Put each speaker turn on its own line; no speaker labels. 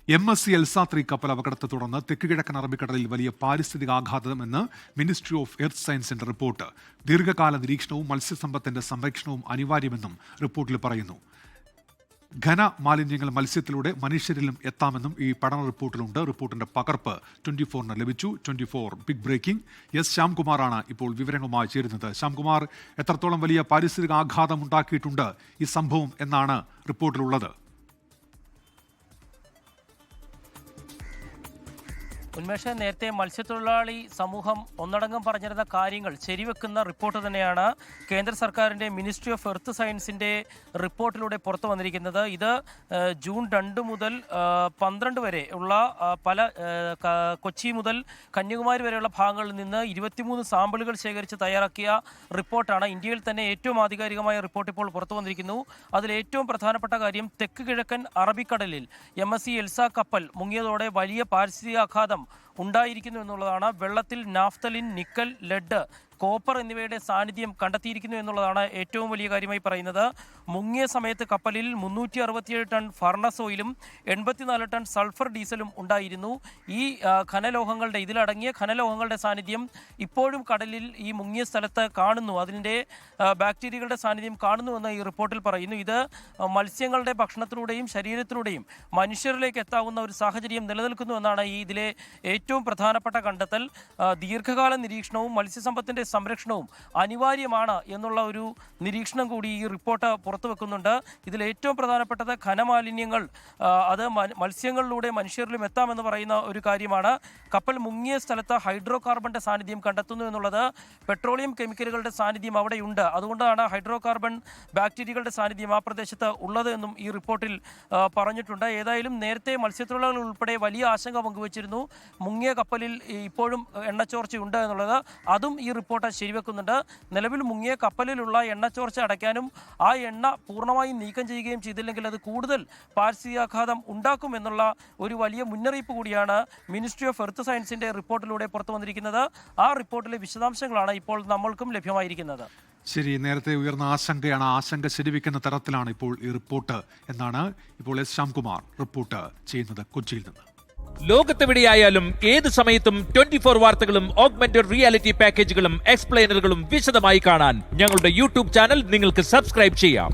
MSC എൽസ-3 കപ്പൽ അപകടത്തെ തുടർന്ന് തെക്കുകിഴക്കൻ അറബിക്കടലിൽ വലിയ പാരിസ്ഥിതിക ആഘാതമെന്ന് മിനിസ്ട്രി ഓഫ് എർത്ത് സയൻസിന്റെ റിപ്പോർട്ട്. ദീർഘകാല നിരീക്ഷണവും മത്സ്യസമ്പത്തിന്റെ സംരക്ഷണവും അനിവാര്യമെന്നും റിപ്പോർട്ടിൽ പറയുന്നു. ഘന മാലിന്യങ്ങൾ മത്സ്യത്തിലൂടെ മനുഷ്യരിലും എത്താമെന്നും ഈ പഠന റിപ്പോർട്ടിലുണ്ട്. റിപ്പോർട്ടിന്റെ പകർപ്പ് 24-ന് ലഭിച്ചു. 24 ബിഗ് ബ്രേക്കിംഗ്. ശ്യാംകുമാറാണ് ഇപ്പോൾ വിവരങ്ങളുമായി ചേരുന്നത്. ശ്യാംകുമാർ, എത്രത്തോളം വലിയ പാരിസ്ഥിതിക ആഘാതം ഉണ്ടാക്കിയിട്ടുണ്ട് ഈ സംഭവം എന്നാണ് റിപ്പോർട്ടിലുള്ളത്?
ഉന്മേഷ, നേരത്തെ മത്സ്യത്തൊഴിലാളി സമൂഹം ഒന്നടങ്കം പറഞ്ഞിരുന്ന കാര്യങ്ങൾ ശരിവെക്കുന്ന റിപ്പോർട്ട് തന്നെയാണ് കേന്ദ്ര സർക്കാരിൻ്റെ മിനിസ്ട്രി ഓഫ് എർത്ത് സയൻസിൻ്റെ റിപ്പോർട്ടിലൂടെ പുറത്തു വന്നിരിക്കുന്നത്. ഇത് ജൂൺ 2 മുതൽ 12 വരെ ഉള്ള പല കൊച്ചി മുതൽ കന്യാകുമാരി വരെയുള്ള ഭാഗങ്ങളിൽ നിന്ന് 23 സാമ്പിളുകൾ ശേഖരിച്ച് തയ്യാറാക്കിയ റിപ്പോർട്ടാണ്. ഇന്ത്യയിൽ തന്നെ ഏറ്റവും ആധികാരികമായ റിപ്പോർട്ട് ഇപ്പോൾ പുറത്തു വന്നിരിക്കുന്നു. അതിൽ ഏറ്റവും പ്രധാനപ്പെട്ട കാര്യം, തെക്ക് കിഴക്കൻ അറബിക്കടലിൽ MSC എൽസ കപ്പൽ മുങ്ങിയതോടെ വലിയ പാരിസ്ഥിതികാഘാതം ഉണ്ടായിരിക്കുന്നു എന്നുള്ളതാണ്. വെള്ളത്തിൽ നാഫ്തലിൻ, നിക്കൽ, ലെഡ്, കോപ്പർ എന്നിവയുടെ സാന്നിധ്യം കണ്ടെത്തിയിരിക്കുന്നു എന്നുള്ളതാണ് ഏറ്റവും വലിയ കാര്യമായി പറയുന്നത്. മുങ്ങിയ സമയത്ത് കപ്പലിൽ 367 ടൺ ഫർണസ് ഓയിലും 84 ടൺ സൾഫർ ഡീസലും ഉണ്ടായിരുന്നു. ഈ ഇതിലടങ്ങിയ ഖനലോഹങ്ങളുടെ സാന്നിധ്യം ഇപ്പോഴും കടലിൽ ഈ മുങ്ങിയ സ്ഥലത്ത് കാണുന്നു. അതിൻ്റെ ബാക്ടീരിയകളുടെ സാന്നിധ്യം കാണുന്നുവെന്ന് ഈ റിപ്പോർട്ടിൽ പറയുന്നു. ഇത് മത്സ്യങ്ങളുടെ ഭക്ഷണത്തിലൂടെയും ശരീരത്തിലൂടെയും മനുഷ്യരിലേക്ക് എത്താവുന്ന ഒരു സാഹചര്യം നിലനിൽക്കുന്നുവെന്നാണ് ഇതിലെ ഏറ്റവും പ്രധാനപ്പെട്ട കണ്ടെത്തൽ. ദീർഘകാല നിരീക്ഷണവും മത്സ്യസമ്പത്തിൻ്റെ സംരക്ഷണവും അനിവാര്യമാണ് എന്നുള്ള ഒരു നിരീക്ഷണം കൂടി ഈ റിപ്പോർട്ട് പുറത്തുവെക്കുന്നുണ്ട്. ഇതിൽ ഏറ്റവും പ്രധാനപ്പെട്ടത് ഖനമാലിന്യങ്ങൾ അത് മത്സ്യങ്ങളിലൂടെ മനുഷ്യരിലും എത്താമെന്ന് പറയുന്ന ഒരു കാര്യമാണ്. കപ്പൽ മുങ്ങിയ സ്ഥലത്ത് ഹൈഡ്രോ കാർബണിന്റെ സാന്നിധ്യം കണ്ടെത്തുന്നു എന്നുള്ളത്. പെട്രോളിയം കെമിക്കലുകളുടെ സാന്നിധ്യം അവിടെയുണ്ട്. അതുകൊണ്ടാണ് ഹൈഡ്രോ കാർബൺ ബാക്ടീരിയകളുടെ സാന്നിധ്യം ആ പ്രദേശത്ത് ഉള്ളത് എന്നും ഈ റിപ്പോർട്ടിൽ പറഞ്ഞിട്ടുണ്ട്. ഏതായാലും നേരത്തെ മത്സ്യത്തൊഴിലാളികൾ ഉൾപ്പെടെ വലിയ ആശങ്ക പങ്കുവച്ചിരുന്നു. മുങ്ങിയ കപ്പലിൽ ഇപ്പോഴും എണ്ണച്ചോർച്ചയുണ്ട് എന്നുള്ളത്. അതും ഈ റിപ്പോർട്ട് ശരിവെക്കുന്നുണ്ട്. നിലവിൽ മുങ്ങിയ കപ്പലിലുള്ള എണ്ണച്ചോർച്ച അടയ്ക്കാനും ആ എണ്ണ പൂർണ്ണമായും നീക്കം ചെയ്യുകയും ചെയ്തില്ലെങ്കിൽ അത് കൂടുതൽ പാരിസ്ഥിതികാഘാതം ഉണ്ടാക്കുമെന്നുള്ള ഒരു വലിയ മുന്നറിയിപ്പ് കൂടിയാണ് മിനിസ്ട്രി ഓഫ് എർത്ത് സയൻസിന്റെ റിപ്പോർട്ടിലൂടെ പുറത്തു വന്നിരിക്കുന്നത്. ആ റിപ്പോർട്ടിലെ വിശദാംശങ്ങളാണ് ഇപ്പോൾ നമ്മൾക്കും ലഭ്യമായിരിക്കുന്നത്.
ശരി, നേരത്തെ ഉയർന്ന ആശങ്കയാണ്. ആശങ്ക ശരിവെക്കുന്ന തരത്തിലാണ് ഇപ്പോൾ ഈ റിപ്പോർട്ട് എന്നാണ് ഇപ്പോൾ ശ്യാംകുമാർ റിപ്പോർട്ട് ചെയ്യുന്നത് കൊച്ചിയിൽ നിന്ന്.
ലോകത്തെവിടെയായാലും ഏത് സമയത്തും 24 വാർത്തകളും ഓഗ്മെന്റഡ് റിയാലിറ്റി പാക്കേജുകളും എക്സ്പ്ലെയിനറുകളും വിശദമായി കാണാൻ ഞങ്ങളുടെ യൂട്യൂബ് ചാനൽ നിങ്ങൾക്ക് സബ്സ്ക്രൈബ് ചെയ്യാം.